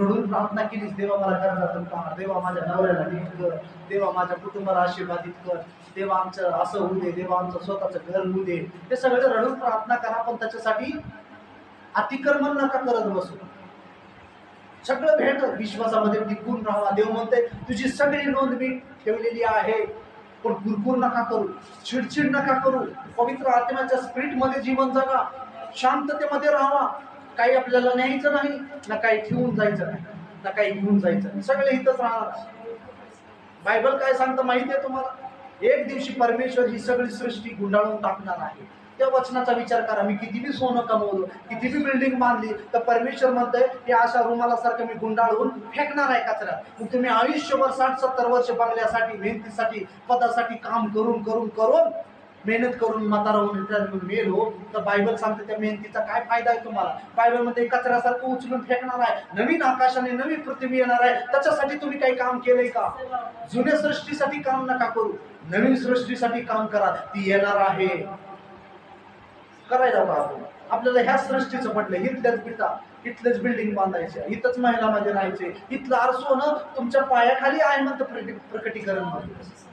रडून प्रार्थना केलीस, देवा मला कर्जातून काढ, देवा माझ्या नवऱ्याला नीट कर, देवा माझ्या कुटुंबाला आशीर्वादित कर, देवा आमचं असं होऊ दे, देवा आमचं स्वतःचं घर होऊ दे. ते सगळं रडून प्रार्थना करा, पण त्याच्यासाठी अतिक्रमण नका करत बसू. सगळं भेट विश्वासामध्ये टिकून राहा. देव म्हणते तुझी सगळी नोंद मी ठेवलेली आहे, पण कुरकुर नका करू, चिडचिड नका करू. पवित्र आत्म्याच्या स्पिरिट मध्ये जीवन जगा, शांततेमध्ये राहावा. काही आपल्याला न्यायचं नाही ना, काही ठेवून जायचं नाही ना, काही घेऊन जायचं नाही, सगळे इथंच राहणार. बायबल काय सांगतं माहिती आहे तुम्हाला? एक दिवशी परमेश्वर ही सगळी सृष्टी गुंडाळून टाकणार आहे. त्या वचनाचा विचार करा. मी किती बी सोनं कमवलं, किती बी बिल्डिंग बांधली, तर परमेश्वर म्हणतंय की अशा रुमालासारखं मी गुंडाळून फेकणार आहे कचऱ्यात. मग तुम्ही आयुष्यभर 60-70 वर्ष बंगल्यासाठी, मेहनतीसाठी, पदासाठी काम करून करून करून मेहनत करून म्हातारा होऊन मेल हो, तर बायबल सांगते त्या मेहनतीचा काय फायदा आहे तुम्हाला? बायबल मध्ये कचऱ्यासारखं उचलून फेकणार आहे. नवीन आकाशाने नवीन पृथ्वी येणार आहे, त्याच्यासाठी तुम्ही काही काम केलंय का? जुन्या सृष्टीसाठी काम नका करू, नवीन सृष्टीसाठी काम करा, ती येणार आहे. करायला पाहतो. आपल्याला ह्या सृष्टीचं पडलं, इथल्याच बिटा, इथलेच बिल्डिंग बांधायचे, इथंच महिलामध्ये राहायचे, इथलं आरसोनं तुमच्या पायाखाली आहे म्हणतं प्रकटीकरण मध्ये.